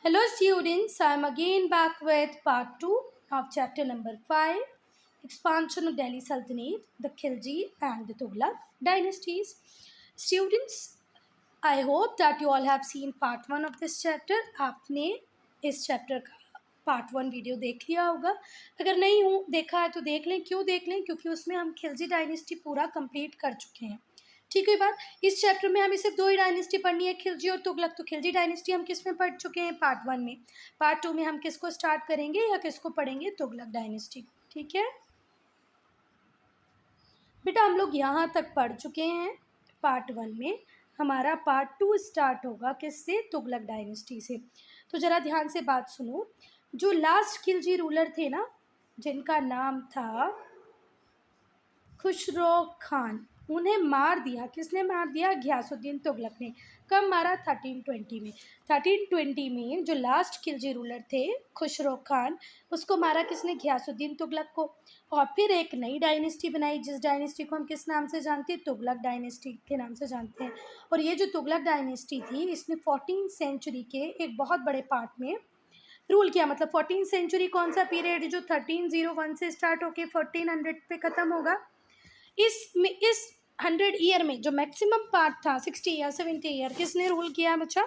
Hello students, I am again back with part 2 of chapter number 5, Expansion of Delhi Sultanate, the Khilji and the Tughlaq dynasties. Students, I hope that you all have seen part 1 of this chapter. आपने इस chapter का part 1 video देख लिया होगा. अगर नहीं हो देखा है तो देख लें. क्यों देख लें? क्योंकि उसमें हम खिलजी डायनेस्टी पूरा कंप्लीट कर चुके हैं. ठीक है बात. इस चैप्टर में हमें सिर्फ दो ही डायनेस्टी पढ़नी है, खिलजी और तुगलक. तो खिलजी डायनेस्टी हम किस में पढ़ चुके हैं? पार्ट 1 में. पार्ट 2 में हम किसको स्टार्ट करेंगे या किसको पढ़ेंगे? तुगलक डायनेस्टी. ठीक है बेटा, हम लोग यहाँ तक पढ़ चुके हैं पार्ट 1 में. हमारा पार्ट 2 स्टार्ट होगा किससे? तुगलक डायनेस्टी से. तो ज़रा ध्यान से बात सुनो. जो लास्ट खिलजी रूलर थे ना, जिनका नाम था खुसरो खान, उन्हें मार दिया. किसने मार दिया? घियासुद्दीन तुगलक ने. कब मारा? 1320 में. 1320 में जो लास्ट खिलजी रूलर थे खुसरो खान, उसको मारा किसने? घियासुद्दीन तुगलक को. और फिर एक नई डायनेस्टी बनाई, जिस डायनेस्टी को हम किस नाम से जानते हैं? तुगलक डायनेस्टी के नाम से जानते हैं. और ये जो तुगलक डायनेस्टी थी, इसने 14th सेंचुरी के एक बहुत बड़े पार्ट में रूल किया. मतलब 14th सेंचुरी कौन सा पीरियड? जो 1301 से स्टार्ट होके 1400 पे ख़त्म होगा. इस 100 ईयर में जो मैक्सिमम पार्ट था 60 ईयर 70 ईयर, किसने रूल किया बच्चा?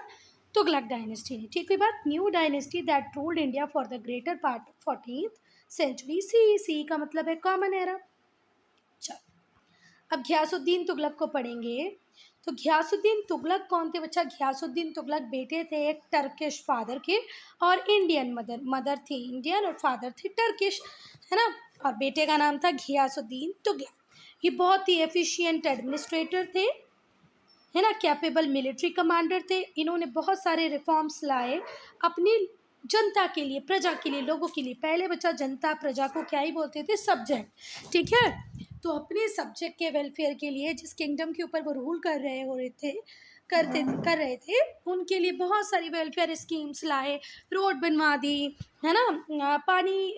तुगलक डायनेस्टी ने. ठीक है बात. New dynasty that ruled India for the greater part 14th century. C का मतलब है कॉमन एरा. चल, अब घियासुद्दीन तुगलक को पढ़ेंगे. तो घियासुद्दीन तुगलक कौन थे बच्चा? घियासुद्दीन तुगलक बेटे थे एक टर्किश फादर के और इंडियन मदर थी इंडियन और फादर थे टर्किश, है ना. और बेटे का नाम था घियासुद्दीन तुगलक. ये बहुत ही एफिशिएंट एडमिनिस्ट्रेटर थे, है ना. कैपेबल मिलिट्री कमांडर थे. इन्होंने बहुत सारे रिफॉर्म्स लाए अपनी जनता के लिए, प्रजा के लिए, लोगों के लिए. पहले बच्चा जनता प्रजा को क्या ही बोलते थे? सब्जेक्ट. ठीक है. तो अपने सब्जेक्ट के वेलफेयर के लिए, जिस किंगडम के ऊपर वो रूल कर रहे थे, उनके लिए बहुत सारी वेलफेयर स्कीम्स लाए. रोड बनवा दी, है ना. पानी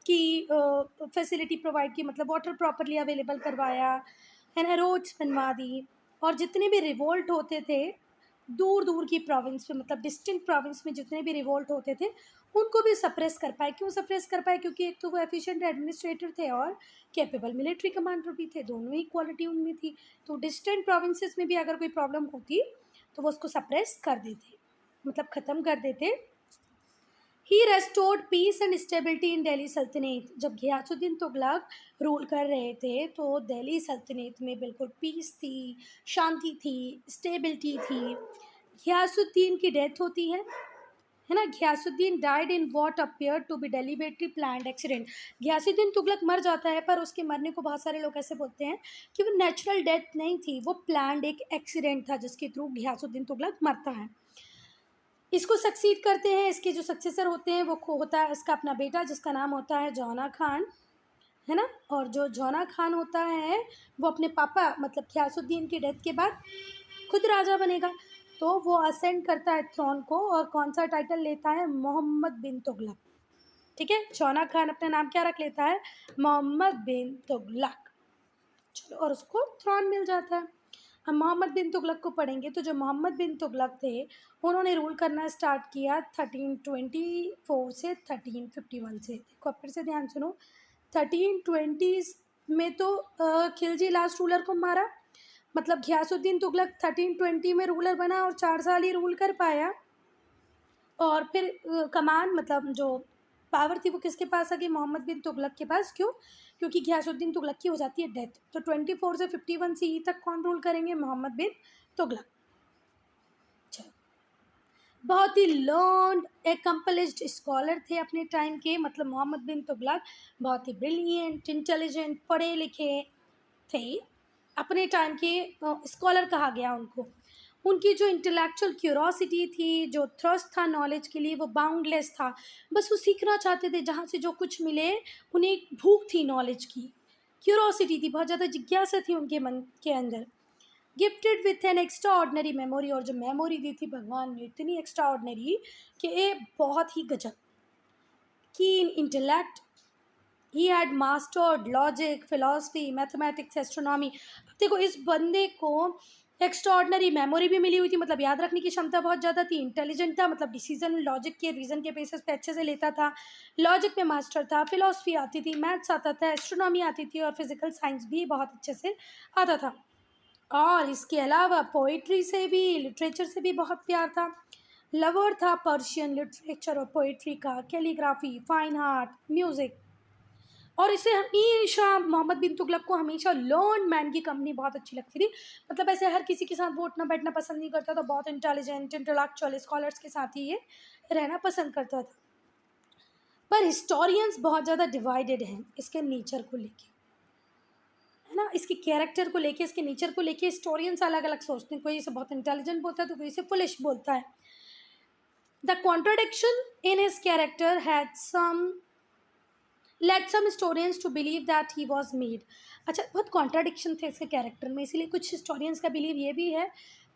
की फैसिलिटी प्रोवाइड की, मतलब वाटर प्रॉपरली अवेलेबल करवाया, है ना. रोड्स बनवा दी. और जितने भी रिवोल्ट होते थे दूर दूर की प्रोविंस में, मतलब डिस्टेंट प्रोविंस में जितने भी रिवोल्ट होते थे, उनको भी सप्रेस कर पाए. क्यों सप्रेस कर पाए? क्योंकि एक तो वो एफिशिएंट एडमिनिस्ट्रेटर थे और कैपेबल मिलिट्री कमांडर भी थे. दोनों ही क्वालिटी उनमें थी. तो डिस्टेंट प्रोविंसेस में भी अगर कोई प्रॉब्लम होती तो वो उसको सप्रेस कर देते, मतलब ख़त्म कर देते. He restored peace and stability in Delhi sultanate. जब घियासुद्दीन तुगलक रूल कर रहे थे तो दिल्ली सल्तनत में बिल्कुल पीस थी, शांति थी, स्टेबिलिटी थी. घियासुद्दीन की डेथ होती है ना. Ghiyasuddin died in what appear to be deliberately planned accident. Ghiyasuddin Tughlaq मर जाता है, पर उसके मरने को बहुत सारे लोग ऐसे बोलते हैं कि वो नेचुरल डेथ नहीं थी, वो प्लान्ड एक एक्सीडेंट था जिसके थ्रू घियासुद्दीन तुगलक मरता है. इसको सक्सीड करते हैं, इसके जो सक्सेसर होते हैं वो होता है इसका अपना बेटा, जिसका नाम होता है जौना खान, है ना. और जो जौना खान होता है वो अपने पापा मतलब घियासुद्दीन की डेथ के बाद खुद राजा बनेगा. तो वो असेंड करता है थ्रोन को और कौन सा टाइटल लेता है? मोहम्मद बिन तुगलक. ठीक है. जौना खान अपना नाम क्या रख लेता है? मोहम्मद बिन तुगलक. चलो, और उसको थ्रोन मिल जाता है. हम मोहम्मद बिन तुगलक को पढ़ेंगे. तो जो मोहम्मद बिन तुगलक थे, उन्होंने रूल करना स्टार्ट किया 1324 से 1351 से. देखो फिर से ध्यान सुनो. 1320 में तो खिलजी लास्ट रूलर को मारा, मतलब घियासुद्दीन तुगलक 1320 में रूलर बना और 4 साल ही रूल कर पाया. और फिर कमान, मतलब जो पावर थी वो किसके पास आ गई? मोहम्मद बिन तुगलक के पास. क्यों? क्योंकि घियासुद्दीन तुगलक की हो जाती है डेथ. तो 24 से 51 CE तक कौन रूल करेंगे? मोहम्मद बिन तुगलक. चलो, बहुत ही लर्नड एकम्पलिश्ड स्कॉलर थे अपने टाइम के. मतलब मोहम्मद बिन तुगलक बहुत ही ब्रिलियंट, इंटेलिजेंट, पढ़े लिखे थे. अपने टाइम के स्कॉलर कहा गया उनको. उनकी जो इंटेलेक्चुअल क्यूरोसिटी थी, जो थ्रस्ट था नॉलेज के लिए, वो बाउंडलेस था. बस वो सीखना चाहते थे. जहाँ से जो कुछ मिले, उन्हें एक भूख थी नॉलेज की, क्यूरोसिटी थी, बहुत ज़्यादा जिज्ञासा थी उनके मन के अंदर. Gifted with an extra ordinary memory. और जो मेमोरी दी थी भगवान ने इतनी एक्स्ट्रा ऑर्डनरी कि ये बहुत ही गजब. कीन intellect. He had mastered logic, philosophy, mathematics, astronomy. अब देखो इस बंदे को एक्स्ट्रॉर्डनरी मेमोरी भी मिली हुई थी, मतलब याद रखने की क्षमता बहुत ज़्यादा थी। इंटेलिजेंट था, मतलब डिसीजन लॉजिक के रीज़न के बेसिस पे अच्छे से लेता था। लॉजिक में मास्टर था, फिलॉसफी आती थी, मैथ्स आता था, एस्ट्रोनॉमी आती थी और फिजिकल साइंस भी बहुत अच्छे से आता था। और इसके अलावा पोइट्री से भी, लिटरेचर से भी बहुत प्यार था। लवर था पर्शियन लिटरेचर और पोइट्री का, कैलीग्राफी, फाइन आर्ट, म्यूज़िक। और इसे हमेशा, मोहम्मद बिन तुगलक को हमेशा लर्न मैन की कंपनी बहुत अच्छी लगती थी। मतलब ऐसे हर किसी के साथ वो उठना बैठना पसंद नहीं करता था, बहुत इंटेलिजेंट, इंटेलेक्चुअल स्कॉलर्स के साथ ही ये रहना पसंद करता था। पर हिस्टोरियंस बहुत ज़्यादा डिवाइडेड हैं इसके नेचर को लेके, है ना, इसके कैरेक्टर को लेके, इसके नेचर को लेके हिस्टोरियंस अलग अलग सोचते हैं। कोई इसे बहुत इंटेलिजेंट बोलता है तो कोई इसे फुलिश बोलता है। The contradiction in his character had some let some historians to believe that he was mad. अच्छा, बहुत कॉन्ट्राडिक्शन थे इसके कैरेक्टर में, इसीलिए कुछ हिस्टोरियंस का बिलीव ये भी है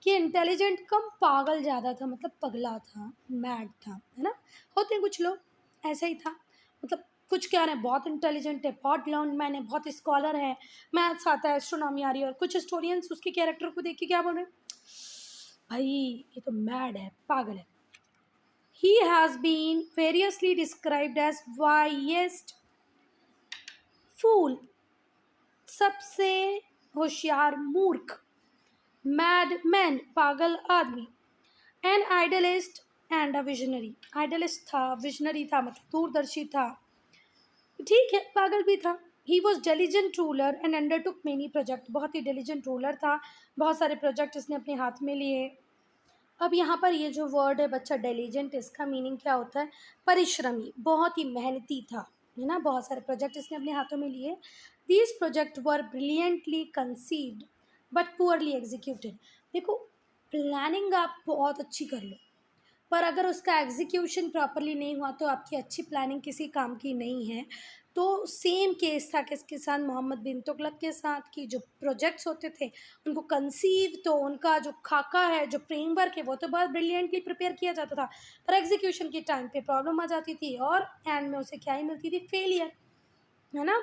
कि इंटेलिजेंट कम पागल ज़्यादा था, मतलब पगला था, मैड था, है ना। होते हैं कुछ लोग, ऐसा ही था। मतलब कुछ कह रहे हैं बहुत इंटेलिजेंट है, बहुत लर्न मैन है, बहुत स्कॉलर है, मैथ्स आता है, एस्ट्रोनॉमी आ रही है, और कुछ हिस्टोरियंस उसके कैरेक्टर को देख के क्या बोल रहे हैं, भाई ये तो मैड है, पागल है। He has been variously described as wise फूल, सबसे होशियार मूर्ख, मैड मैन पागल आदमी, an idealist and a visionary. Idealist था, विजनरी था, मतलब दूरदर्शी था, ठीक है, पागल भी था। He was diligent ruler and undertook many project. बहुत ही डेलीजेंट रूलर था, बहुत सारे प्रोजेक्ट इसने अपने हाथ में लिए। अब यहाँ पर ये जो वर्ड है बच्चा डेलीजेंट, इसका मीनिंग क्या होता है, परिश्रमी, बहुत ही मेहनती था, है ना। बहुत सारे प्रोजेक्ट इसने अपने हाथों में लिए। These project were brilliantly conceived but poorly executed. देखो, प्लानिंग आप बहुत अच्छी कर लो, पर अगर उसका एग्जीक्यूशन प्रॉपरली नहीं हुआ तो आपकी अच्छी प्लानिंग किसी काम की नहीं है। तो सेम केस था किसके साथ, मोहम्मद बिन तुगलक के साथ, कि जो प्रोजेक्ट्स होते थे उनको कंसीव, तो उनका जो खाका है, जो फ्रेमवर्क है, वो तो बहुत ब्रिलियंटली प्रिपेयर किया जाता था, पर एग्जीक्यूशन के टाइम पे प्रॉब्लम आ जाती थी और एंड में उसे क्या ही मिलती थी, फेलियर, है ना।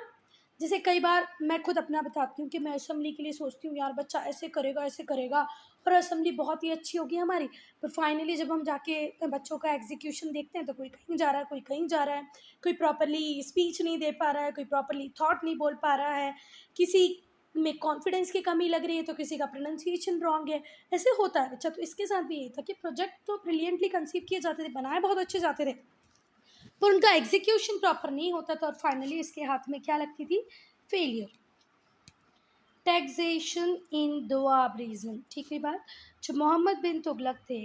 जैसे कई बार मैं खुद अपना बताती हूँ कि मैं असेंबली के लिए सोचती हूँ यार बच्चा ऐसे करेगा ऐसे करेगा, और असेंबली बहुत ही अच्छी होगी हमारी, पर फाइनली जब हम जाके बच्चों का एग्जीक्यूशन देखते हैं तो कोई कहीं जा रहा है, कोई कहीं जा रहा है, कोई प्रॉपरली स्पीच नहीं दे पा रहा है, कोई प्रॉपरली थॉट नहीं बोल पा रहा है, किसी में कॉन्फिडेंस की कमी लग रही है तो किसी का प्रोनाउंसिएशन रॉन्ग है, ऐसे होता है बच्चा। तो इसके साथ भी यही था कि प्रोजेक्ट तो ब्रिलियंटली कंसीव किए जाते थे, बनाए बहुत अच्छे जाते थे, पर उनका एग्जीक्यूशन प्रॉपर नहीं होता था और फाइनली इसके हाथ में क्या लगती थी, failure. Taxation in Doab region, ठीक है बात। जो मोहम्मद बिन तुगलक थे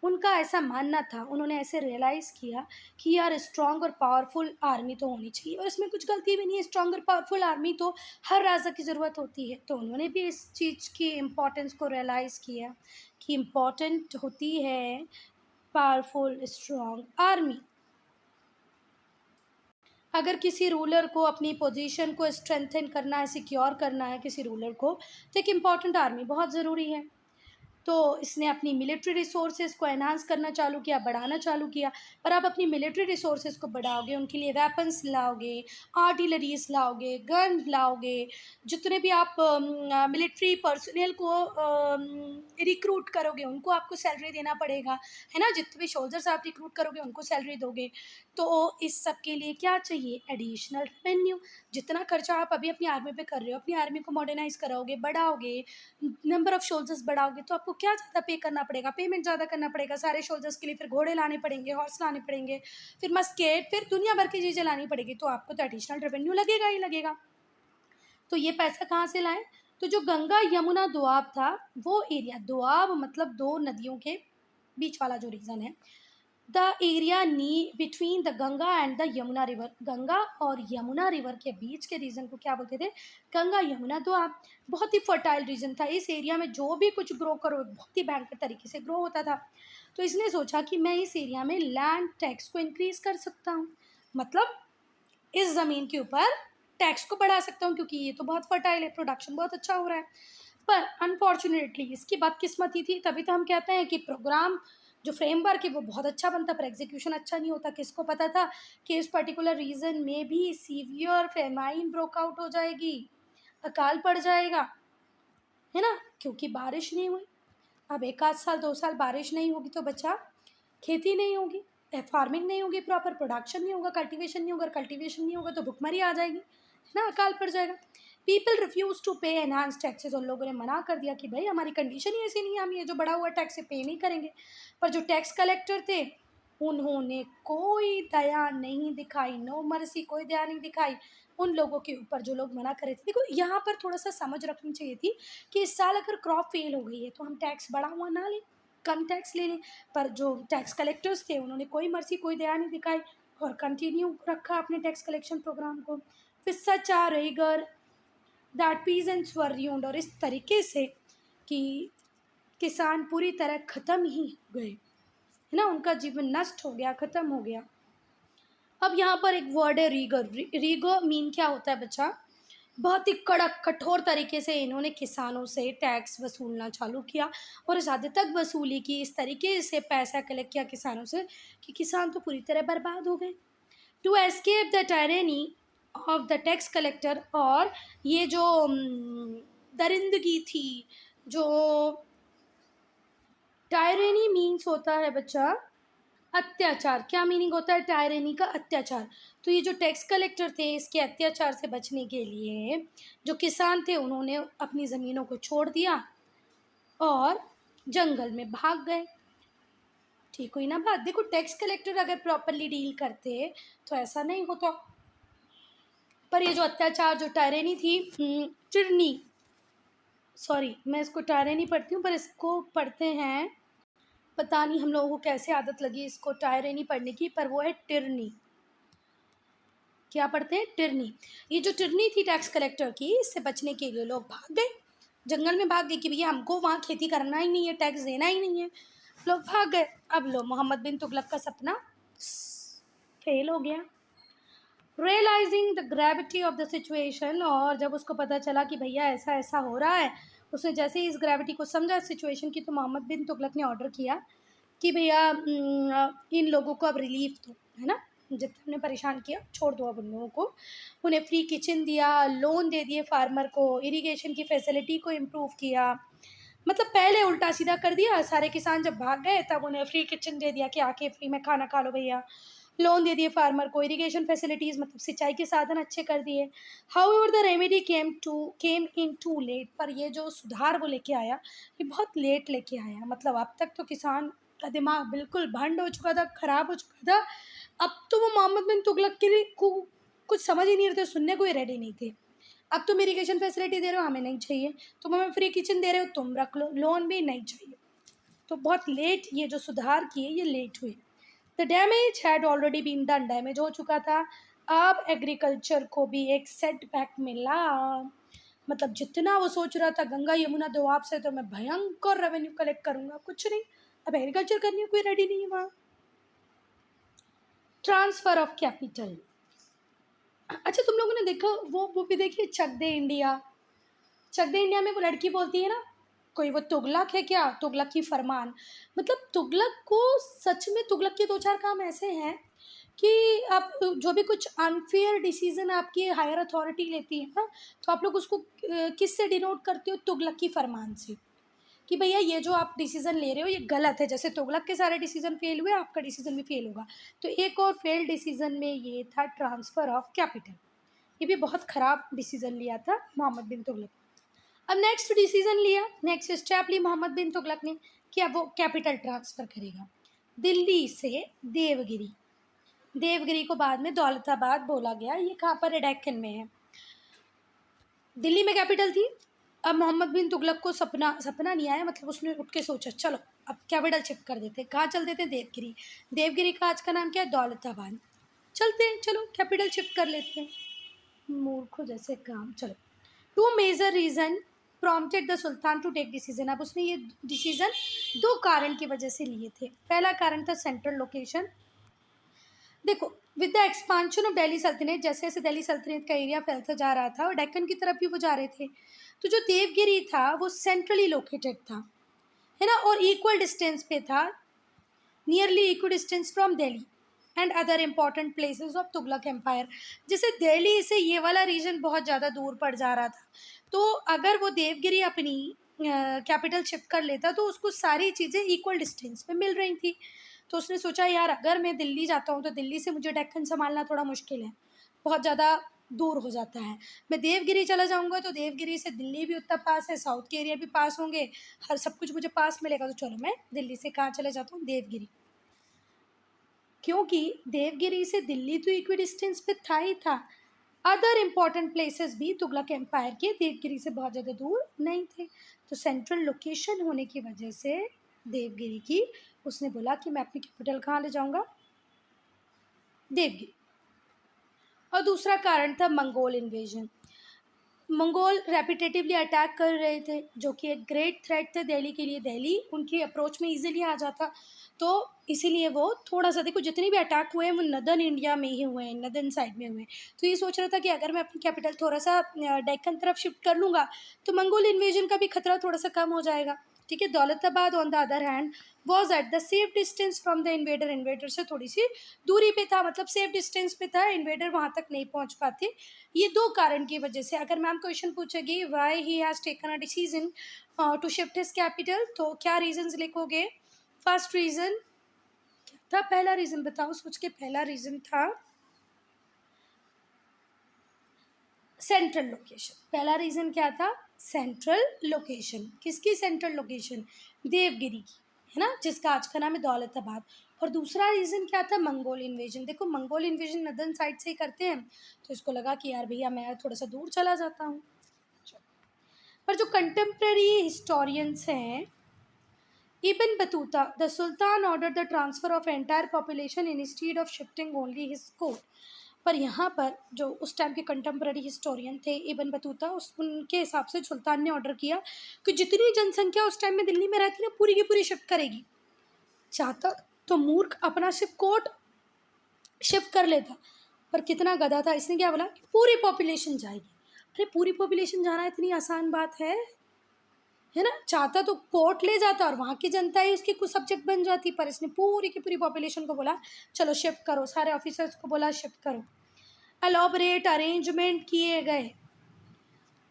उनका ऐसा मानना था, उन्होंने ऐसे रियलाइज़ किया कि यार स्ट्रॉन्ग और पावरफुल आर्मी तो होनी चाहिए, और इसमें कुछ गलती भी नहीं है, स्ट्रॉन्ग और पावरफुल आर्मी तो हर राजा की ज़रूरत होती है। तो उन्होंने भी इस चीज़ की इम्पोर्टेंस को रियलाइज़ किया कि इम्पॉर्टेंट होती है पावरफुल स्ट्रॉन्ग आर्मी। अगर किसी रूलर को अपनी पोजीशन को स्ट्रेंथन करना है, सिक्योर करना है किसी रूलर को, तो एक इम्पॉर्टेंट आर्मी बहुत ज़रूरी है। तो इसने अपनी मिलिट्री रिसोर्सेज को एनहांस करना चालू किया, बढ़ाना चालू किया। पर आप अपनी मिलिट्री रिसोर्सेज को बढ़ाओगे, उनके लिए वेपन्स लाओगे, आर्टिलरीज लाओगे, गन लाओगे, जितने भी आप मिलिट्री पर्सनल को रिक्रूट करोगे उनको आपको सैलरी देना पड़ेगा, है ना। जितने भी सोल्जर्स आप रिक्रूट करोगे उनको सैलरी दोगे। तो इस सब के लिए क्या चाहिए, एडिशनल रेवेन्यू। जितना खर्चा आप अभी अपनी आर्मी पे कर रहे हो, अपनी आर्मी को मॉडर्नाइज कराओगे, बढ़ाओगे, नंबर ऑफ सोल्जर्स बढ़ाओगे, तो आपको क्या ज़्यादा पे करना पड़ेगा, पेमेंट ज़्यादा करना पड़ेगा सारे सोल्जर्स के लिए। फिर घोड़े लाने पड़ेंगे, हॉर्स लाने पड़ेंगे, फिर मस्केट, फिर दुनिया भर की चीज़ें लानी पड़ेगी, तो आपको तो एडिशनल रेवेन्यू लगेगा ही लगेगा। तो ये पैसा कहाँ से लाएं, तो जो गंगा यमुना दोआब था वो एरिया, दोआब मतलब दो नदियों के बीच वाला जो रीजन है, the area knee between the Ganga and the Yamuna river, Ganga और यमुना रिवर के बीच के रीजन को क्या बोलते थे, गंगा यमुना दोआब। बहुत ही फर्टाइल रीजन था, इस एरिया में जो भी कुछ ग्रो करो बहुत ही भयंकर तरीके से ग्रो होता था। तो इसने सोचा कि मैं इस एरिया में लैंड टैक्स को इंक्रीज कर सकता हूँ, मतलब इस ज़मीन के ऊपर टैक्स को बढ़ा सकता हूँ, क्योंकि ये तो बहुत फर्टाइल है, प्रोडक्शन बहुत अच्छा हो रहा है। पर अनफॉर्चुनेटली इसकी बदकिस्मती थी, तभी तो हम कहते हैं कि प्रोग्राम जो फ्रेमवर्क है वो बहुत अच्छा बनता पर एग्जीक्यूशन अच्छा नहीं होता। किसको पता था कि इस पर्टिकुलर रीजन में भी सीवियर फेमाइन ब्रोक आउट हो जाएगी, अकाल पड़ जाएगा। है ना, क्योंकि बारिश नहीं हुई। अब 1 आध साल 2 साल बारिश नहीं होगी तो बच्चा खेती नहीं होगी, फार्मिंग नहीं होगी, प्रॉपर प्रोडक्शन नहीं होगा, कल्टीवेशन नहीं होगा, कल्टीवेशन नहीं होगा तो भुखमरी आ जाएगी, है ना, अकाल पड़ जाएगा। पीपल रिफ्यूज टू पे एनहांस टैक्सेस, उन लोगों ने मना कर दिया कि भाई हमारी कंडीशन ही ऐसी नहीं है, हम ये जो बढ़ा हुआ टैक्स पे नहीं करेंगे। पर जो टैक्स कलेक्टर थे उन्होंने कोई दया नहीं दिखाई, नो मर्सी, कोई दया नहीं दिखाई उन लोगों के ऊपर जो लोग मना कर रहे थे। देखो यहाँ पर थोड़ा सा समझ रखनी चाहिए थी कि इस साल अगर क्रॉप फेल हो गई है तो हम टैक्स बढ़ा हुआ ना लें, कम टैक्स ले लें। पर जो टैक्स कलेक्टर्स थे उन्होंने कोई मर्सी, कोई दया नहीं दिखाई और कंटिन्यू रखा अपने टैक्स कलेक्शन प्रोग्राम को। फिर such a rigour that peasants were ruined, और इस तरीके से कि किसान पूरी तरह ख़त्म ही हो गए, है ना, उनका जीवन नष्ट हो गया, ख़त्म हो गया। अब यहाँ पर एक वर्ड है रीगर। रीगर मीन क्या होता है बच्चा? बहुत ही कड़क कठोर तरीके से इन्होंने किसानों से टैक्स वसूलना चालू किया और ज़्यादा तक वसूली की, इस तरीके से पैसा कलेक्ट किया किसानों से कि किसान तो पूरी तरह बर्बाद हो गए। To escape the tyranny of the tax collector, और ये जो दरिंदगी थी, जो टायरेनी मीन्स होता है बच्चा अत्याचार। क्या मीनिंग होता है टायरेनी का? अत्याचार। तो ये जो टैक्स कलेक्टर थे इसके अत्याचार से बचने के लिए जो किसान थे उन्होंने अपनी ज़मीनों को छोड़ दिया और जंगल में भाग गए। ठीक हुई ना बात? देखो टैक्स कलेक्टर अगर प्रॉपरली डील करते तो ऐसा नहीं होता। पर ये जो अत्याचार, जो टायरेनी थी, टिरनी, सॉरी मैं इसको टायरेनी पढ़ती हूँ पर इसको पढ़ते हैं, पता नहीं हम लोगों को कैसे आदत लगी इसको टायरेनी पढ़ने की, पर वो है टिरनी। क्या पढ़ते हैं? टिरनी। ये जो टिरनी थी टैक्स कलेक्टर की, इससे बचने के लिए लोग भाग गए, जंगल में भाग गए कि भैया हमको वहाँ खेती करना ही नहीं है, टैक्स देना ही नहीं है, लोग भाग गए। अब लो मोहम्मद बिन तुगलक का सपना फेल हो गया। Realising the gravity of the situation, और जब उसको पता चला कि भैया ऐसा ऐसा हो रहा है, उसने जैसे ही इस ग्रेविटी को समझा सिचुएशन की, तो मोहम्मद बिन तुगलक ने ऑर्डर किया कि भैया इन लोगों को अब रिलीफ दो, है ना, जितने परेशान किया छोड़ दो अब उन लोगों को। उन्हें फ्री किचन दिया, लोन दे दिए फार्मर को, इरिगेशन की फैसिलिटी को इम्प्रूव किया। मतलब पहले उल्टा सीधा कर दिया, सारे किसान जब भाग गए तब उन्हें फ्री किचन दे दिया कि आके फ्री में खाना खा लो भैया, लोन दे दिए फार्मर को, इरिगेशन फैसिलिटीज़ मतलब सिंचाई के साधन अच्छे कर दिए। However the remedy came in too late, पर ये जो सुधार वो लेके आया ये बहुत लेट लेके आया। मतलब अब तक तो किसान का दिमाग बिल्कुल भंड हो चुका था, ख़राब हो चुका था। अब तो वो मोहम्मद बिन तुगलक के लिए कुछ समझ ही नहीं रहे थे, सुनने को ही रेडी नहीं थे। अब तुम इरिगेशन फैसिलिटी दे रहे हो, हमें नहीं चाहिए, तुम हमें फ्री किचन दे रहे हो, तुम रख लो, लोन भी नहीं चाहिए। तो बहुत लेट ये जो सुधार किए ये लेट हुए। The damage had already been done, damage हो चुका था। अब एग्रीकल्चर को भी एक सेटबैक मिला। मतलब जितना वो सोच रहा था गंगा यमुना दोआब से तो मैं भयंकर रेवेन्यू कलेक्ट करूँगा, कुछ नहीं, अब एग्रीकल्चर करने को कोई रेडी नहीं है वहाँ। Transfer of capital. अच्छा तुम लोगों ने देखा वो मूवी देखी है चक दे इंडिया? चक दे इंडिया में वो लड़की बोलती है ना, कोई वो तुगलक है क्या, तुगलक की फरमान। मतलब तुगलक को सच में, तुगलक के 2-4 काम ऐसे हैं कि आप जो भी कुछ अनफेयर डिसीजन आपकी हायर अथॉरिटी लेती है ना, तो आप लोग उसको किससे डिनोट करते हो? तुगलक की फरमान से, कि भैया ये जो आप डिसीज़न ले रहे हो ये गलत है। जैसे तुगलक के सारे डिसीज़न फेल हुए, आपका डिसीज़न भी फेल होगा। तो एक और फेल डिसीज़न में ये था ट्रांसफ़र ऑफ कैपिटल, ये भी बहुत ख़राब डिसीज़न लिया था मोहम्मद बिन तुगलक। अब नेक्स्ट डिसीज़न लिया, नेक्स्ट स्टेप ली मोहम्मद बिन तुगलक ने कि अब वो कैपिटल ट्रांसफ़र करेगा दिल्ली से देवगिरी। देवगिरी को बाद में दौलताबाद बोला गया, ये कहाँ पर है? डेक्कन में है। दिल्ली में कैपिटल थी। अब मोहम्मद बिन तुगलक को सपना नहीं आया, मतलब उसने उठ के सोचा चलो अब कैपिटल शिफ्ट कर देते। कहाँ चल देते? देवगिरी। देवगिरी का आज का नाम क्या है? दौलताबाद। चलते हैं, चलो कैपिटल शिफ्ट कर लेते हैं, मूर्खों जैसे काम। चलो। Two major reason prompted the sultan to take decision, अब उसने ये डिसीज़न 2 कारण की वजह से लिए थे। पहला कारण था सेंट्रल लोकेशन। देखो with the expansion of Delhi सल्तनत, जैसे जैसे दिल्ली सल्तनत का एरिया फैलता जा रहा था और डेक्कन की तरफ भी वो जा रहे थे, तो जो देवगिरी था वो सेंट्रली लोकेटेड था, है ना, और इक्वल डिस्टेंस पे था, nearly equal distance from Delhi. And other important places of Tughlaq empire. जैसे दिल्ली से ये वाला रीजन बहुत ज़्यादा दूर पड़ जा रहा था, तो अगर वो देवगिरी अपनी कैपिटल शिफ्ट कर लेता तो उसको सारी चीज़ें इक्वल डिस्टेंस पे मिल रही थी। तो उसने सोचा यार अगर मैं दिल्ली जाता हूँ तो दिल्ली से मुझे डेक्कन संभालना थोड़ा मुश्किल है, बहुत ज़्यादा दूर हो जाता है। मैं देवगिरी चला जाऊँगा तो देवगिरी से दिल्ली भी उतना पास है, साउथ के एरिया भी पास होंगे, हर सब कुछ मुझे पास मिलेगा। तो चलो मैं दिल्ली से कहाँ चले जाता हूँ, देवगिरी। क्योंकि देवगिरी से दिल्ली तो इक्वी डिस्टेंस पे था ही था, अदर इम्पॉर्टेंट प्लेसेस भी तुगलक एम्पायर के देवगिरी से बहुत ज़्यादा दूर नहीं थे। तो सेंट्रल लोकेशन होने की वजह से देवगिरी की, उसने बोला कि मैं अपनी कैपिटल कहाँ ले जाऊँगा, देवगिरी। और दूसरा कारण था Mongol invasion. Mongol repetitively attack कर रहे थे, जो कि एक ग्रेट थ्रेट थे दिल्ली के लिए। दिल्ली उनकी अप्रोच में इजीली आ जाता, तो इसीलिए वो थोड़ा सा, देखो जितने भी अटैक हुए हैं वो नदर्न इंडिया में ही हुए हैं, नदर्न साइड में हुए हैं। तो ये सोच रहा था कि अगर मैं अपनी कैपिटल थोड़ा सा डेक्कन तरफ शिफ्ट कर लूँगा तो मंगोल इन्वेजन का भी खतरा थोड़ा सा कम हो जाएगा। ठीक है, Daulatabad on the other hand was at the safe distance from the invader. Invader से थोड़ी सी दूरी पे था, मतलब सेफ डिस्टेंस पे था, इन्वेडर वहाँ तक नहीं पहुँच पाते। ये दो कारण की वजह से। अगर मैम क्वेश्चन पूछेगी why he has taken a decision to shift his capital, तो क्या रीजंस लिखोगे? फर्स्ट रीज़न क्या था, पहला रीज़न बताओ सोच के। पहला रीज़न था सेंट्रल लोकेशन। पहला रीज़न क्या था? Central location. किसकी सेंट्रल लोकेशन? देवगिरी की, है ना, जिसका आज का नाम है दौलताबाद। और दूसरा रीज़न क्या था? Mongol invasion. देखो मंगोल इन्वेजन नदर्न साइड से ही करते हैं, तो इसको लगा कि यार भैया मैं थोड़ा सा दूर चला जाता हूँ। पर जो कंटेम्प्रेरी हिस्टोरियंस हैं, Ibn Battuta, the sultan order the transfer of entire population instead of shifting only his court. पर यहाँ पर जो उस टाइम के कंटेम्प्रेरी हिस्टोरियन थे इब्न बतूता, उस उनके हिसाब से सुल्तान ने ऑर्डर किया कि जितनी जनसंख्या उस टाइम में दिल्ली में रहती ना पूरी की पूरी शिफ्ट करेगी। चाहता तो मूर्ख अपना सिर्फ कोर्ट शिफ्ट कर लेता, पर कितना गधा था, इसने क्या बोला कि पूरी पॉपुलेशन जाएगी। अरे पूरी पॉपुलेशन जाना इतनी आसान बात है ना? चाहता तो कोर्ट ले जाता और वहाँ की जनता ही उसकी कुछ सब्जेक्ट बन जाती, पर इसने पूरी की पूरी पॉपुलेशन को बोला चलो शिफ्ट करो, सारे ऑफिसर्स को बोला शिफ्ट करो। एलॉबरेट अरेंजमेंट किए गए,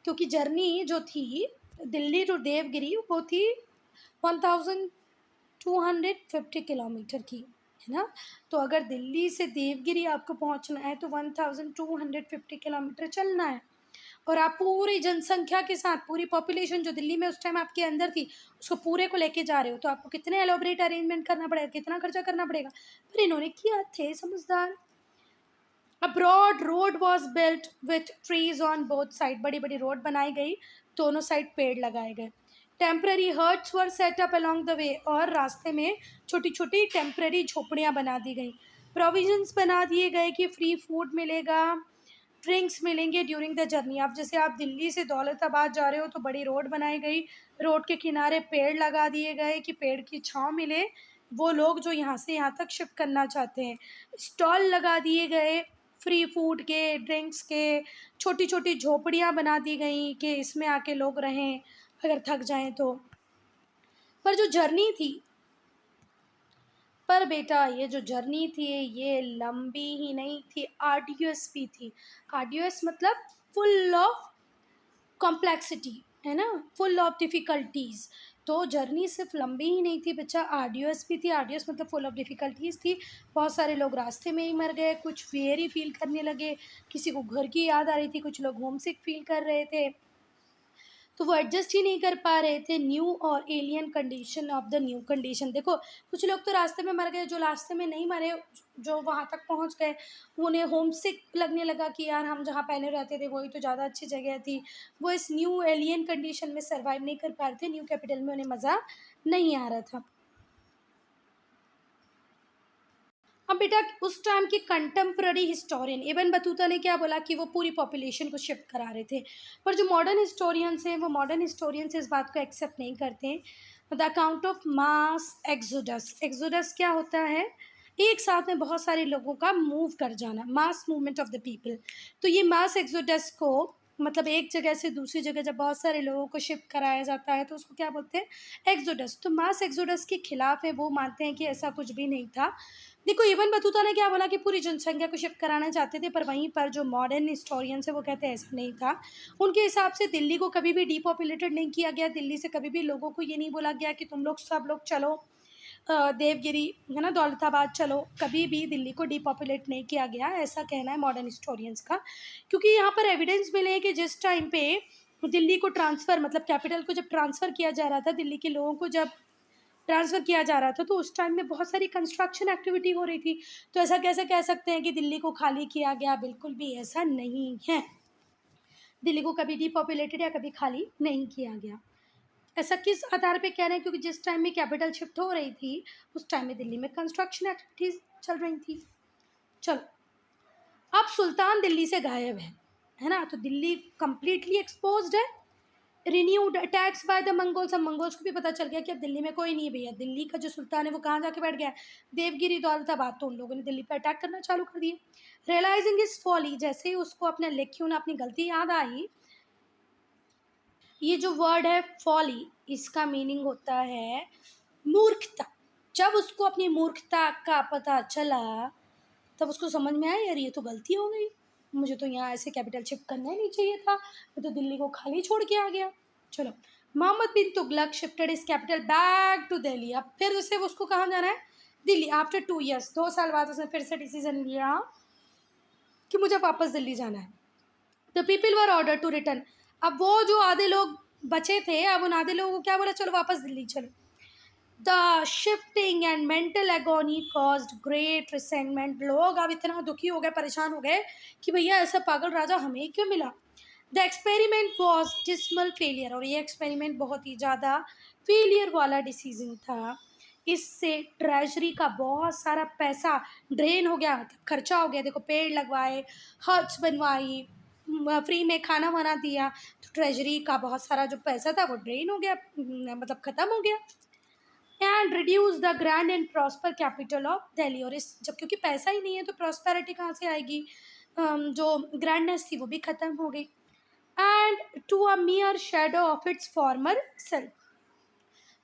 क्योंकि जर्नी जो थी दिल्ली टू देवगिरी वो थी 1250 किलोमीटर की, है ना। तो अगर दिल्ली से देवगिरी आपको पहुंचना है तो 1250 किलोमीटर चलना है, और आप पूरी जनसंख्या के साथ पूरी पॉपुलेशन जो दिल्ली में उस टाइम आपके अंदर थी उसको पूरे को लेके जा रहे हो, तो आपको कितने एलोबरेट अरेंजमेंट करना पड़ेगा, कितना खर्चा करना पड़ेगा। पर इन्होंने किया, थे समझदार। A broad road was built with trees on both side. बड़ी बड़ी रोड बनाई गई, दोनों साइड पेड़ लगाए गए। Temporary huts were set up along the way, और रास्ते में छोटी छोटी टेम्पररी झोपड़ियाँ बना दी गई। प्रोविजंस बना दिए गए कि फ्री फूड मिलेगा, ड्रिंक्स मिलेंगे ड्यूरिंग द जर्नी। अब जैसे आप दिल्ली से दौलताबाद जा रहे हो तो बड़ी रोड बनाई गई, रोड के किनारे पेड़ लगा दिए गए कि पेड़ की छाँव मिले वो लोग जो यहाँ से यहाँ तक शिफ्ट करना चाहते हैं। स्टॉल लगा दिए गए फ्री फूड के, ड्रिंक्स के, छोटी छोटी झोपड़ियाँ बना दी गई कि इसमें आके लोग रहें अगर थक जाएं तो। पर जो जर्नी थी, पर बेटा ये जो जर्नी थी ये लंबी ही नहीं थी, आर्डियस भी थी। आर्डियस मतलब फुल ऑफ कॉम्प्लेक्सिटी, है ना, फुल ऑफ डिफ़िकल्टीज़। तो जर्नी सिर्फ लंबी ही नहीं थी बच्चा, आर्डियस भी थी। आर्डियस मतलब फुल ऑफ डिफ़िकल्टीज़ थी। बहुत सारे लोग रास्ते में ही मर गए, कुछ वेरी फील करने लगे, किसी को घर की याद आ रही थी, कुछ लोग होम सिक फील कर रहे थे, तो वो एडजस्ट ही नहीं कर पा रहे थे न्यू और alien condition of the new condition. देखो कुछ लोग तो रास्ते में मर गए, जो रास्ते में नहीं मरे, जो वहाँ तक पहुँच गए, उन्हें होम सिक लगने लगा कि यार हम जहाँ पहले रहते थे वही तो ज़्यादा अच्छी जगह थी। वो इस न्यू एलियन कंडीशन में सर्वाइव नहीं कर पा रहे थे, न्यू कैपिटल में उन्हें मज़ा नहीं आ रहा था। अब बेटा उस टाइम के कंटेम्प्ररी हिस्टोरियन इब्न बतूता ने क्या बोला कि वो पूरी पॉपुलेशन को शिफ्ट करा रहे थे, पर जो मॉडर्न हिस्टोरियंस हैं वो मॉडर्न हिस्टोरियंस इस बात को एक्सेप्ट नहीं करते हैं। The account of mass exodus. Exodus क्या होता है? एक साथ में बहुत सारे लोगों का मूव कर जाना, mass movement of the people. तो ये मास एक्सोडस को मतलब एक जगह से दूसरी जगह जब बहुत सारे लोगों को शिफ्ट कराया जाता है तो उसको क्या बोलते हैं? एक्सोडस। तो मास एक्सोडस के खिलाफ है, वो मानते हैं कि ऐसा कुछ भी नहीं था। देखो इबन बतूता ने क्या बोला कि पूरी जनसंख्या को शिफ्ट कराना चाहते थे, पर वहीं पर जो मॉडर्न हिस्टोरियंस है वो कहते हैं ऐसा नहीं था। उनके हिसाब से दिल्ली को कभी भी डीपॉपुलेटेड नहीं किया गया, दिल्ली से कभी भी लोगों को ये नहीं बोला गया कि तुम लोग सब लोग चलो देवगिरी है ना, दौलताबाद चलो, कभी भी दिल्ली को डीपॉपुलेट नहीं किया गया, ऐसा कहना है मॉडर्न हिस्टोरियंस का। क्योंकि यहाँ पर एविडेंस मिले हैं कि जिस टाइम पे दिल्ली को ट्रांसफ़र, मतलब कैपिटल को जब ट्रांसफ़र किया जा रहा था, दिल्ली के लोगों को जब ट्रांसफ़र किया जा रहा था, तो उस टाइम में बहुत सारी कंस्ट्रक्शन एक्टिविटी हो रही थी। तो ऐसा कैसे कह सकते हैं कि दिल्ली को खाली किया गया? बिल्कुल भी ऐसा नहीं है। दिल्ली को कभी डीपॉपुलेटेड या कभी खाली नहीं किया गया। ऐसा किस आधार पे कह रहे हैं? क्योंकि जिस टाइम में कैपिटल शिफ्ट हो रही थी, उस टाइम में दिल्ली में कंस्ट्रक्शन एक्टिविटीज़ चल रही थी। चलो, अब सुल्तान दिल्ली से गायब है ना? तो दिल्ली कंप्लीटली एक्सपोज्ड है। Renewed attacks by the Mongols, अब मंगोल्स को भी पता चल गया कि अब दिल्ली में कोई नहीं है भैया, दिल्ली का जो सुल्तान है वो कहाँ जाके बैठ गया है? देवगिरी दौलताबाद। तो उन लोगों ने दिल्ली पर अटैक करना चालू कर दिए। रियलाइजिंग इज फॉली, जैसे ही उसको अपने लेख्यों ने अपनी गलती याद आई, ये जो वर्ड है फॉली, इसका मीनिंग होता है मूर्खता। जब उसको अपनी मूर्खता का पता चला, तब उसको समझ में आया यार ये तो गलती हो गई, मुझे तो यहाँ ऐसे कैपिटल शिफ्ट करना ही नहीं चाहिए था, मैं तो दिल्ली को खाली छोड़ के आ गया। चलो, Mohammad bin Tughlaq shifted is capital back to Delhi. अब फिर से उसको कहाँ जाना है? दिल्ली। आफ्टर 2 years, 2 साल बाद उसने फिर से डिसीजन लिया कि मुझे वापस दिल्ली जाना है। The people were order to return. अब वो जो आधे लोग बचे थे, अब उन आधे लोगों को क्या बोला? चलो वापस दिल्ली चलो। The shifting and mental agony caused great resentment. लोग अब इतना दुखी हो गए, परेशान हो गए कि भैया ऐसा पागल राजा हमें क्यों मिला। The experiment was dismal failure, और ये एक्सपेरिमेंट बहुत ही ज़्यादा फेलियर वाला डिसीजन था। इससे ट्रेजरी का बहुत सारा पैसा ड्रेन हो गया, मतलब खर्चा हो गया। देखो, पेड़ लगवाए, हट्स बनवाई, फ्री में खाना वाना दिया, तो ट्रेजरी का बहुत सारा जो पैसा था वो ड्रेन हो गया, मतलब ख़त्म हो गया। And reduce the grand and prosper capital of Delhi. और इस जब क्योंकि पैसा ही नहीं है तो प्रॉस्पेरिटी कहाँ से आएगी? जो ग्रैंडनेस थी वो भी ख़त्म हो गई। And to a mere shadow of its former self.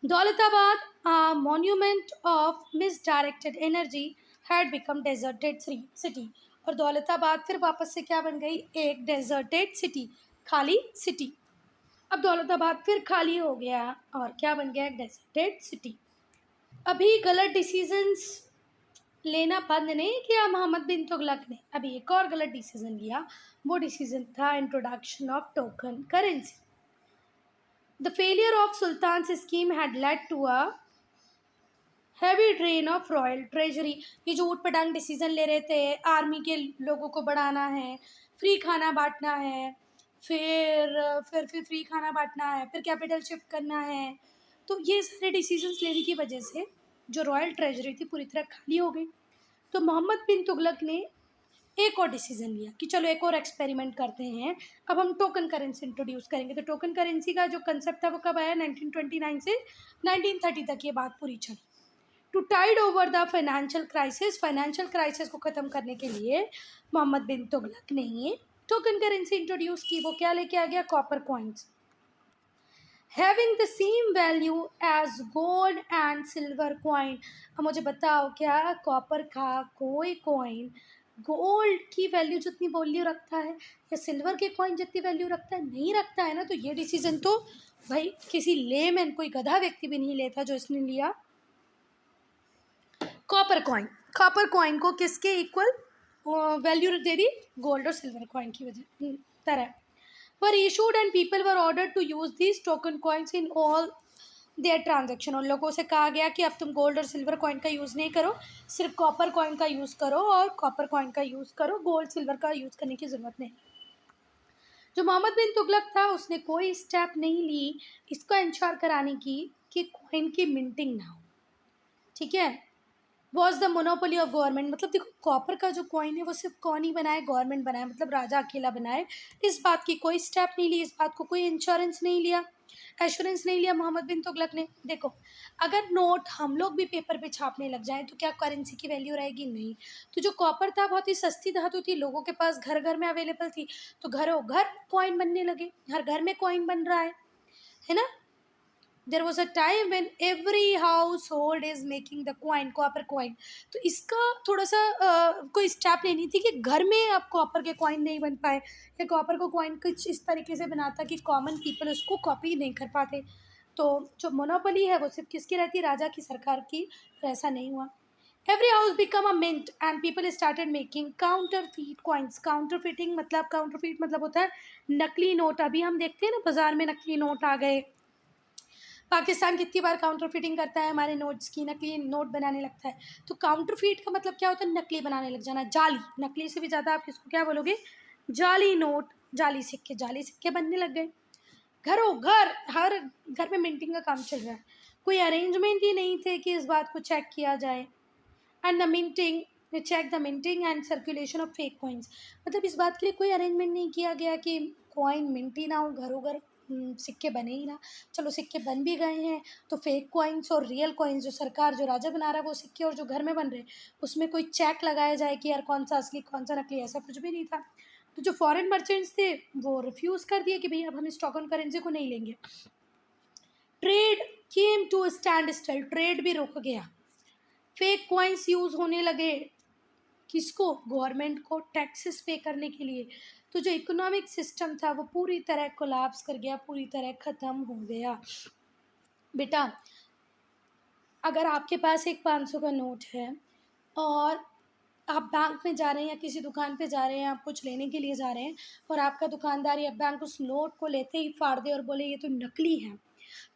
Daulatabad, a monument of misdirected energy, had become deserted city। और दौलताबाद फिर वापस से क्या बन गई? एक डेजर्टेड सिटी, खाली सिटी। अब दौलताबाद फिर खाली हो गया और क्या बन गया? एक डेजर्टेड सिटी। अभी गलत डिसीजंस लेना बंद नहीं किया मोहम्मद बिन तुगलक ने, अभी एक और गलत डिसीजन लिया। वो डिसीजन था introduction of token currency. The failure of sultan scheme had led to a heavy drain of royal treasury. ये जो ऊटपटांग डिसीजन ले रहे थे, आर्मी के लोगों को बढ़ाना है, फ्री खाना बांटना है, फिर फ्री खाना बांटना है, फिर कैपिटल शिफ्ट करना है, तो ये सारे डिसीजंस लेने की वजह से जो रॉयल ट्रेजरी थी पूरी तरह खाली हो गई। तो मोहम्मद बिन तुगलक ने एक और डिसीजन लिया कि चलो एक और एक्सपेरिमेंट करते हैं, अब हम टोकन करेंसी इंट्रोड्यूस करेंगे। तो टोकन करेंसी का जो कंसेप्ट था वो कब आया? 1929 से 1930 तक ये बात पूरी चली। To tide over the financial crisis को ख़त्म करने के लिए मोहम्मद बिन तुगलक ने टोकन करेंसी इंट्रोड्यूस की। वो क्या लेके आ गया? Copper coins having the same value as gold and silver coin. अब मुझे बताओ, क्या कॉपर का कोई कॉइन गोल्ड की वैल्यू जितनी वैल्यू रखता है या सिल्वर के कॉइन जितनी वैल्यू रखता है? नहीं रखता है ना। तो ये डिसीजन तो भाई किसी लेमैन, कोई गधा व्यक्ति भी नहीं लेता जो इसने लिया। कॉपर कॉइन को किसके इक्वल वैल्यू दे दी? गोल्ड और सिल्वर कॉइन की वजह तरह। Were issued and people were order to use these token coins in all their transaction. उन लोगों से कहा गया कि अब तुम गोल्ड और सिल्वर कॉइन का यूज़ नहीं करो, सिर्फ कॉपर कॉइन का यूज़ करो, और कॉपर कॉइन का यूज़ करो, गोल्ड सिल्वर का यूज़ करने की ज़रूरत नहीं। जो मोहम्मद बिन तुगलक था उसने कोई स्टेप नहीं ली इसको इंश्योर कराने की कि कॉइन की मिंटिंग ना हो। ठीक है, was the monopoly of government. मतलब देखो, कॉपर का जो कॉइन है वो सिर्फ कौन ही बनाए? गवर्नमेंट बनाए, मतलब राजा अकेला बनाए। इस बात की कोई स्टेप नहीं ली, इस बात को कोई इंश्योरेंस नहीं लिया, एश्योरेंस नहीं लिया मोहम्मद बिन तुगलक ने। देखो, अगर नोट हम लोग भी पेपर पे छापने लग जाएं तो क्या करेंसी की वैल्यू रहेगी? नहीं। तो जो कॉपर था बहुत ही सस्ती धातु थी, लोगों के पास घर घर में अवेलेबल थी, तो घरों घर कॉइन बनने लगे, हर घर में कॉइन बन रहा है ना। There was a time when every house hold is making the coin, copper coin. तो इसका थोड़ा सा कोई स्टेप लेनी थी कि घर में अब कॉपर के कॉइन नहीं बन पाए, या कॉपर को कॉइन कुछ इस तरीके से बनाता कि कॉमन पीपल उसको कॉपी नहीं कर पाते। तो जो मोनोपोली है वो सिर्फ किसकी रहती है, राजा की, सरकार की। तो ऐसा नहीं हुआ। Every house become a mint and people started making counterfeit coins. Counterfeit मतलब होता है नकली नोट। अभी हम देखते हैं ना बाजार में नकली नोट आ गए। पाकिस्तान कितनी बार काउंटर फीटिंग करता है हमारे नोट्स की, नकली नोट बनाने लगता है। तो काउंटर फीट का मतलब क्या होता है, नकली बनाने लग जाना, जाली। नकली से भी ज़्यादा आप किसको क्या बोलोगे, जाली नोट, जाली सिक्के बनने लग गए। घरों घर, हर घर में मिंटिंग का काम चल रहा है। कोई अरेंजमेंट ही नहीं थे कि इस बात को चेक किया जाए। And the minting, check the minting and circulation of fake coins. मतलब इस बात के लिए कोई अरेंजमेंट नहीं किया गया कि कॉइन मिंट ही ना हो, घरों घर सिक्के बने ही ना। चलो सिक्के बन भी गए हैं तो फेक कॉइन्स और रियल कॉइन्स, जो सरकार जो राजा बना रहा है वो सिक्के, और जो घर में बन रहे हैं उसमें कोई चेक लगाया जाए कि यार कौन सा असली कौन सा नकली, ऐसा कुछ भी नहीं था। तो जो फॉरेन मर्चेंट्स थे वो रिफ्यूज़ कर दिए कि भाई अब हम स्टॉक ऑन करेंसी को नहीं लेंगे। Trade came to stand still, trade भी रुक गया। फेक कॉइन्स यूज़ होने लगे, किसको, गवर्नमेंट को टैक्सेस पे करने के लिए। तो जो इकोनॉमिक सिस्टम था वो पूरी तरह कोलैप्स कर गया, पूरी तरह ख़त्म हो गया। बेटा अगर आपके पास एक 500 का नोट है और आप बैंक में जा रहे हैं या किसी दुकान पे जा रहे हैं, आप कुछ लेने के लिए जा रहे हैं, और आपका दुकानदार या बैंक उस नोट को लेते ही फाड़ दे और बोले ये तो नकली है,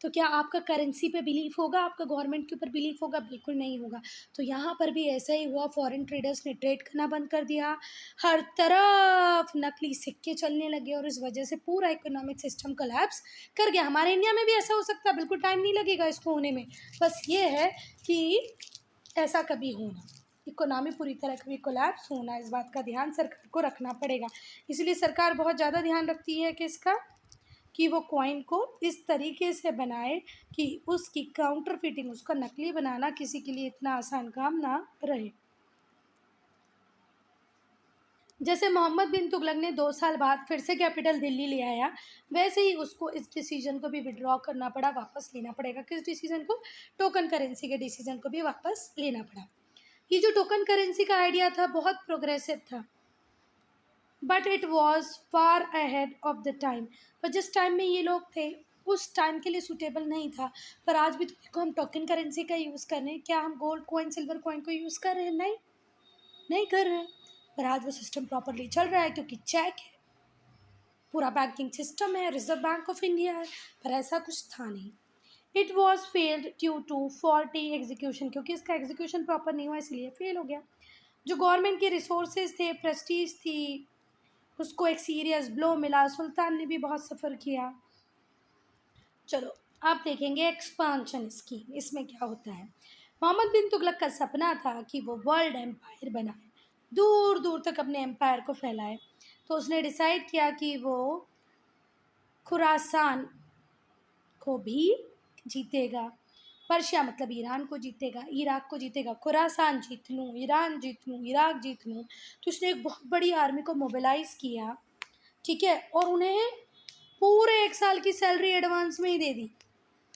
तो क्या आपका करेंसी पे बिलीफ होगा, आपका गवर्नमेंट के ऊपर बिलीफ होगा? बिल्कुल नहीं होगा। तो यहाँ पर भी ऐसा ही हुआ, फॉरेन ट्रेडर्स ने ट्रेड करना बंद कर दिया, हर तरफ नकली सिक्के चलने लगे और इस वजह से पूरा इकोनॉमिक सिस्टम कोलैप्स कर गया। हमारे इंडिया में भी ऐसा हो सकता है, बिल्कुल टाइम नहीं लगेगा इसको होने में। बस ये है कि ऐसा कभी होना, इकोनॉमी पूरी तरह कभी कोलैप्स होना, इस बात का ध्यान सरकार को रखना पड़ेगा। इसलिए सरकार बहुत ज़्यादा ध्यान रखती है कि इसका, कि वो कॉइन को इस तरीके से बनाए कि उसकी काउंटर फिटिंग, उसका नकली बनाना किसी के लिए इतना आसान काम ना रहे। जैसे मोहम्मद बिन तुगलक ने 2 साल बाद फिर से कैपिटल दिल्ली ले आया, वैसे ही उसको इस डिसीजन को भी विड्रॉ करना पड़ा, वापस लेना पड़ेगा। किस डिसीजन को, टोकन करेंसी के डिसीजन को भी वापस लेना पड़ा। ये जो टोकन करेंसी का आइडिया था बहुत प्रोग्रेसिव था, but it was far ahead of the time. पर जिस टाइम में ये लोग थे उस टाइम के लिए सूटेबल नहीं था। पर आज भी तो देखो हम टोकन करेंसी का यूज़ कर रहे हैं, क्या हम गोल्ड कॉइन सिल्वर कॉइन को यूज़ कर रहे हैं? नहीं, नहीं कर रहे हैं। पर आज वो सिस्टम प्रॉपरली चल रहा है क्योंकि चेक है, पूरा बैंकिंग सिस्टम है, रिजर्व बैंक ऑफ इंडिया है। पर ऐसा कुछ था नहीं। It was failed due to faulty execution, क्योंकि इसका एग्जीक्यूशन प्रॉपर नहीं हुआ इसलिए फेल हो गया। जो गवर्नमेंट के रिसोर्सेज थे, प्रेस्टीज थी, उसको एक सीरियस ब्लो मिला। सुल्तान ने भी बहुत सफ़र किया। चलो आप देखेंगे एक्सपांशन स्कीम, इसमें क्या होता है। मोहम्मद बिन तुगलक का सपना था कि वो वर्ल्ड एम्पायर बनाए, दूर दूर तक अपने एम्पायर को फैलाए। तो उसने डिसाइड किया कि वो खुरासान को भी जीतेगा। पर्शिया मतलब ईरान को जीतेगा, इराक को जीतेगा, खुरासान जीत लूँ, ईरान जीत लूँ, इराक जीत लूँ। तो उसने एक बहुत बड़ी आर्मी को मोबिलाइज़ किया, ठीक है, और उन्हें पूरे 1 साल की सैलरी एडवांस में ही दे दी,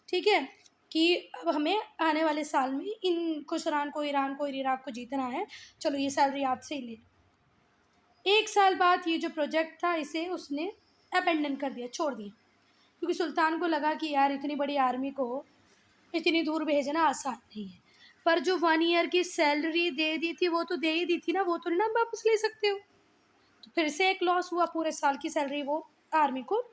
ठीक है, कि अब हमें आने वाले साल में इन खुसरान को, ईरान को, इराक को जीतना है, चलो ये सैलरी आज से ही ले लो। 1 साल बाद ये जो प्रोजेक्ट था इसे उसने अबेंडन कर दिया, छोड़ दिया, क्योंकि सुल्तान को लगा कि यार इतनी बड़ी आर्मी को इतनी दूर भेजना आसान नहीं है। पर जो 1 ईयर की सैलरी दे दी थी वो तो दे ही दी थी ना, वो तो ना वापस ले सकते हो। तो फिर से एक लॉस हुआ, पूरे साल की सैलरी वो आर्मी को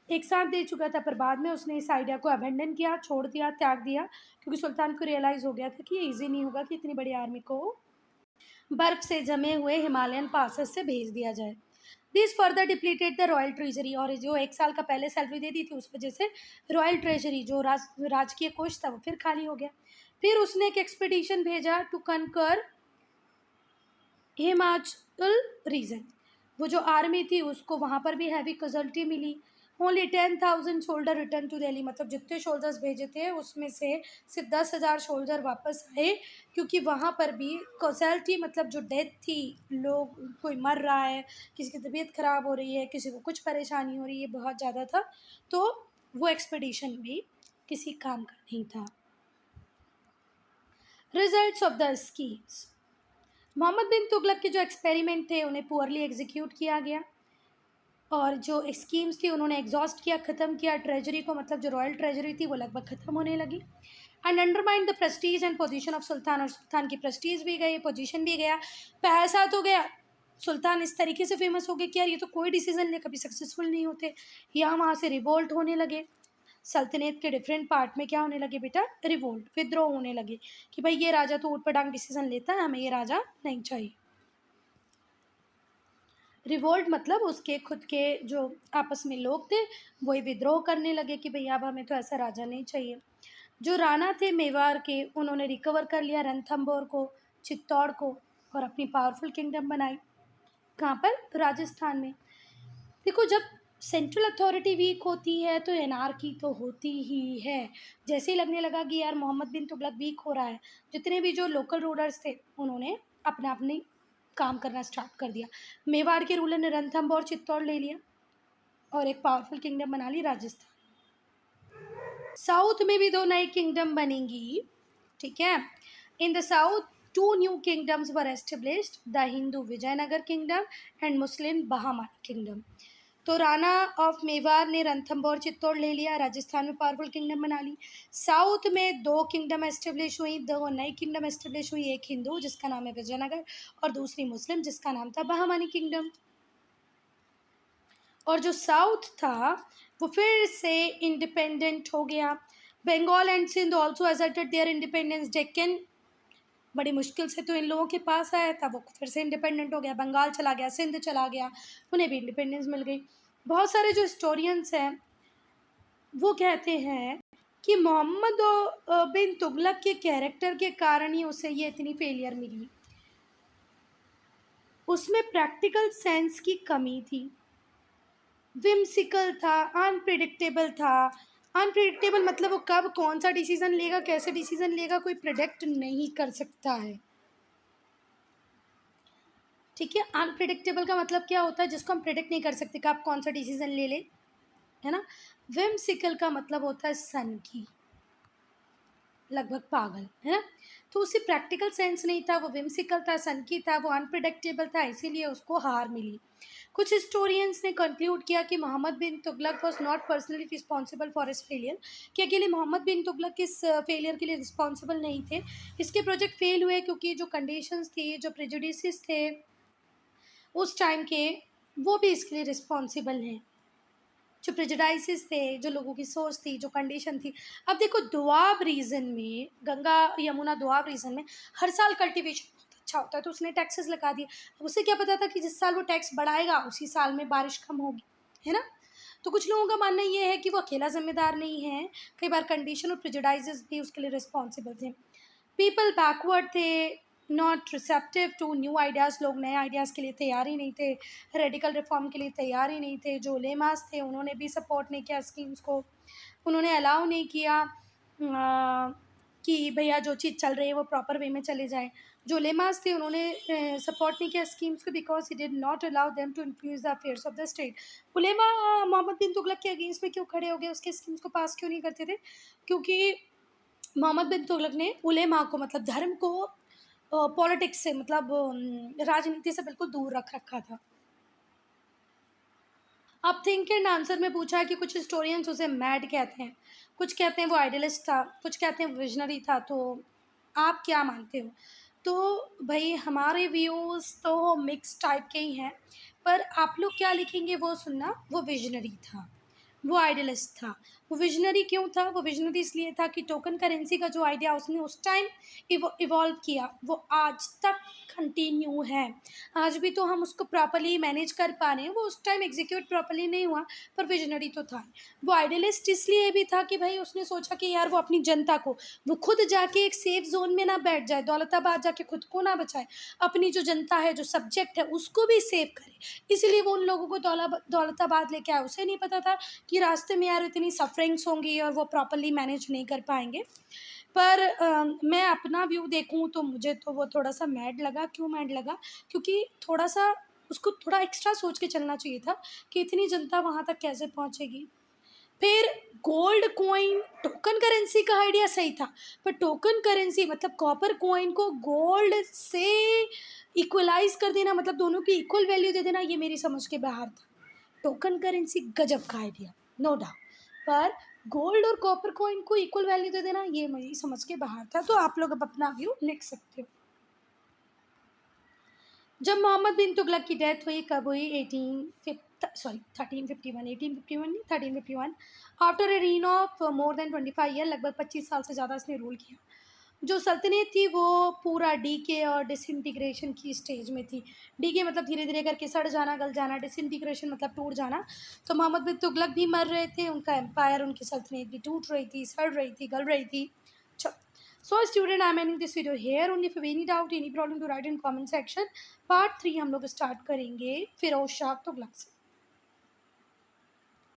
एक साथ दे चुका था। पर बाद में उसने इस आइडिया को अबेंडन किया, छोड़ दिया, त्याग दिया, क्योंकि सुल्तान को रियलाइज़ हो गया था कि ये ईज़ी नहीं होगा कि इतनी बड़ी आर्मी को बर्फ़ से जमे हुए हिमालयन पासेस से भेज दिया जाए। This further depleted the royal treasury, और जो 1 साल का पहले सैलरी दे दी थी उस वजह से रॉयल ट्रेजरी जो राजकीय कोष था वो फिर खाली हो गया। फिर उसने एक एक्सपीडिशन भेजा टू कनकर हिमाचल रीजन। वो जो आर्मी थी उसको वहाँ पर भी हैवी कैजुअल्टी मिली। Only 10,000 soldier return to Delhi, मतलब जितने शोल्जर्स भेजे थे उसमें से सिर्फ 10,000 शोल्जर वापस आए, क्योंकि वहाँ पर भी कैजुअल्टी मतलब जो डेथ थी, लोग कोई मर रहा है, किसी की तबीयत ख़राब हो रही है, किसी को कुछ परेशानी हो रही है, बहुत ज़्यादा था। तो वो एक्सपीडिशन भी किसी काम का नहीं था। Results of the schemes. Mohammad bin Tughlaq के जो एक्सपेरिमेंट थे उन्हें पुअरली एग्जीक्यूट किया गया, और जो स्कीम्स थी उन्होंने एग्जॉस्ट किया, ख़त्म किया। ट्रेजरी को, मतलब जो रॉयल ट्रेजरी थी वो लगभग ख़त्म होने लगी। And undermine the prestige and position of sultan, और सुल्तान की प्रेस्टीज भी गई, पोजीशन भी गया, पैसा तो गया। सुल्तान इस तरीके से फेमस हो गए कि यार ये तो कोई डिसीजन ले कभी सक्सेसफुल नहीं होते। यहाँ वहाँ से रिवोल्ट होने लगे। सल्तनत के डिफरेंट पार्ट में क्या होने लगे बेटा, रिवोल्ट, विद्रोह होने लगे कि भाई ये राजा तो ऊटपटांग डिसीजन लेता है, हमें ये राजा नहीं चाहिए। रिवोल्ट मतलब उसके खुद के जो आपस में लोग थे वही विद्रोह करने लगे कि भैया अब हमें तो ऐसा राजा नहीं चाहिए। जो राणा थे मेवाड़ के, उन्होंने रिकवर कर लिया रणथंभौर को, चित्तौड़ को, और अपनी पावरफुल किंगडम बनाई। कहाँ पर, राजस्थान में। देखो जब सेंट्रल अथॉरिटी वीक होती है तो एनार्की तो होती ही है। जैसे ही लगने लगा कि यार मोहम्मद बिन तुगलक वीक हो रहा है, जितने भी जो लोकल रूलर्स थे उन्होंने अपना अपनी काम करना स्टार्ट कर दिया। मेवाड़ के रूलर ने रणथंभौर और चित्तौड़ ले लिया और एक पावरफुल किंगडम बना ली राजस्थान। साउथ में भी दो नई किंगडम बनेंगी, ठीक है। In the south two new kingdoms were established, the Hindu Vijayanagar kingdom and Muslim Bahmani kingdom. तो राणा ऑफ मेवाड़ ने रणथंभौर चित्तौड़ ले लिया, राजस्थान में पावरफुल किंगडम बना ली। साउथ में दो किंगडम एस्टेब्लिश हुई, दो नई किंगडम एस्टेब्लिश हुई, एक हिंदू जिसका नाम है विजयनगर और दूसरी मुस्लिम जिसका नाम था बहामनी किंगडम। और जो साउथ था वो फिर से इंडिपेंडेंट हो गया। Bengal and Sindh also asserted their independence. Deccan बड़ी मुश्किल से तो इन लोगों के पास आया था, वो फिर से इंडिपेंडेंट हो गया। बंगाल चला गया, सिंध चला गया, उन्हें भी इंडिपेंडेंस मिल गई। बहुत सारे जो हिस्टोरियंस हैं वो कहते हैं कि मोहम्मद बिन तुगलक के कैरेक्टर के कारण ही उसे ये इतनी फेलियर मिली। उसमें प्रैक्टिकल सेंस की कमी थी, विम्सिकल था, अनप्रिडिक्टेबल था। अनप्रिडिक्टेबल मतलब वो कब कौन सा डिसीजन लेगा, कैसे डिसीजन लेगा, कोई प्रिडिक्ट नहीं कर सकता है, ठीक है। अनप्रिडिक्टेबल का मतलब क्या होता है, जिसको हम प्रिडिक्ट नहीं कर सकते कब कौन सा डिसीजन ले ले, है ना। विम्सिकल का मतलब होता है सन की, लगभग पागल, है ना। तो उसे प्रैक्टिकल सेंस नहीं था, वो विम्सिकल था, सनकी था, वो अनप्रिडिक्टेबल था, इसीलिए उसको हार मिली। कुछ हिस्टोरियंस ने कंक्लूड किया कि Mohammad bin Tughlaq was not personally responsible for his failure, कि अकेले मोहम्मद बिन तुगलक इस फेलियर के लिए रिस्पॉन्सिबल नहीं थे। इसके प्रोजेक्ट फेल हुए क्योंकि जो कंडीशंस थी, जो प्रेजुडिसेस थे उस टाइम के, वो भी इसके लिए रिस्पॉन्सिबल हैं। जो प्रेजुडाइसेस थे, जो लोगों की सोच थी, जो कंडीशन थी। अब देखो दोआब रीजन में, गंगा यमुना दोआब रीजन में हर साल कल्टीवेशन बहुत अच्छा होता है, तो उसने टैक्सेस लगा दिए। अब उसे क्या पता था कि जिस साल वो टैक्स बढ़ाएगा उसी साल में बारिश कम होगी, है ना। तो कुछ लोगों का मानना ये है कि वो अकेला जिम्मेदार नहीं है, कई बार कंडीशन और प्रेजुडाइसेस भी उसके लिए रिस्पॉन्सिबल थे। पीपल बैकवर्ड थे, not receptive to new ideas, लोग नए आइडियाज़ के लिए तैयार ही नहीं थे, रेडिकल रिफॉर्म के लिए तैयार ही नहीं थे। जो लेमास थे उन्होंने भी सपोर्ट नहीं किया स्कीम्स को, उन्होंने अलाउ नहीं किया कि भैया जो चीज़ चल रही है वो प्रॉपर वे में चले जाए। जो लेमास थे उन्होंने सपोर्ट नहीं किया स्कीम्स को, because he did not allow them to influence the affairs of the state. उलेमा मोहम्मद बिन तुगलक के अगेंस्ट में क्यों खड़े हो गए, उसके स्कीम्स को पास क्यों नहीं करते थे, क्योंकि मोहम्मद बिन तुगलक ने उलेमा को, मतलब धर्म को, पॉलिटिक्स से, मतलब राजनीति से बिल्कुल दूर रख रखा था। अब थिंक एंड आंसर में पूछा है कि कुछ हिस्टोरियंस उसे मैड कहते हैं, कुछ कहते हैं वो आइडियलिस्ट था, कुछ कहते हैं विजनरी था। तो आप क्या मानते हो? तो भाई हमारे व्यूज़ तो मिक्स टाइप के ही हैं, पर आप लोग क्या लिखेंगे वो सुनना। वो विजनरी था, वो आइडियलिस्ट था। वो विजनरी क्यों था? वो विजनरी इसलिए था कि टोकन करेंसी का जो आइडिया उसने उस टाइम इवॉल्व किया वो आज तक कंटिन्यू है। आज भी तो हम उसको प्रॉपर्ली मैनेज कर पा रहे हैं, वो उस टाइम एग्जीक्यूट प्रॉपर्ली नहीं हुआ, पर विजनरी तो था। वो आइडियलिस्ट इसलिए भी था कि भाई उसने सोचा कि यार वो अपनी जनता को, वो खुद जाके एक सेफ जोन में ना बैठ जाए, दौलताबाद जाके खुद को ना बचाए, अपनी जो जनता है, जो सब्जेक्ट है, उसको भी सेव करे। इसलिए वो उन लोगों को दौलताबाद लेके आया। उसे नहीं पता था कि रास्ते में यार इतनी सफरिंग्स होंगी और वो प्रॉपर्ली मैनेज नहीं कर पाएंगे। पर मैं अपना व्यू देखूं तो मुझे तो वो थोड़ा सा मैड लगा। क्यों मैड लगा? क्योंकि थोड़ा सा उसको थोड़ा एक्स्ट्रा सोच के चलना चाहिए था कि इतनी जनता वहाँ तक कैसे पहुँचेगी। फिर गोल्ड कॉइन, टोकन करेंसी का आइडिया सही था, पर टोकन करेंसी मतलब कॉपर कॉइन को गोल्ड से इक्वलाइज कर देना, मतलब दोनों की इक्वल वैल्यू दे देना, ये मेरी समझ के बाहर था। टोकन करेंसी गजब का आइडिया, नो डाउट, पर गोल्ड और कॉपर कॉइन को इक्वल वैल्यू दे देना ये मेरी समझ के बाहर था। तो आप लोग अब अपना व्यू लिख सकते हो। जब मोहम्मद बिन तुगलक की डेथ हुई, कब हुई? 1351 नहीं 1351, after a reign of more than 25 year, लगभग 25 साल से ज़्यादा इसने रूल किया। जो सल्तनत थी वो पूरा डीके और डिसइंटीग्रेशन की स्टेज में थी। डीके मतलब धीरे धीरे करके सड़ जाना, गल जाना, डिसइंटीग्रेशन मतलब टूट जाना। तो मोहम्मद बिन तुगलक भी मर रहे थे, उनका एम्पायर, उनकी सल्तनत भी टूट रही थी, सड़ रही थी, गल रही थी। So student, I'm ending this video here. Only if you have any doubt, any problem to write in comment section. Part 3 हम लोग स्टार्ट करेंगे फिरोज शाह तुगलक से।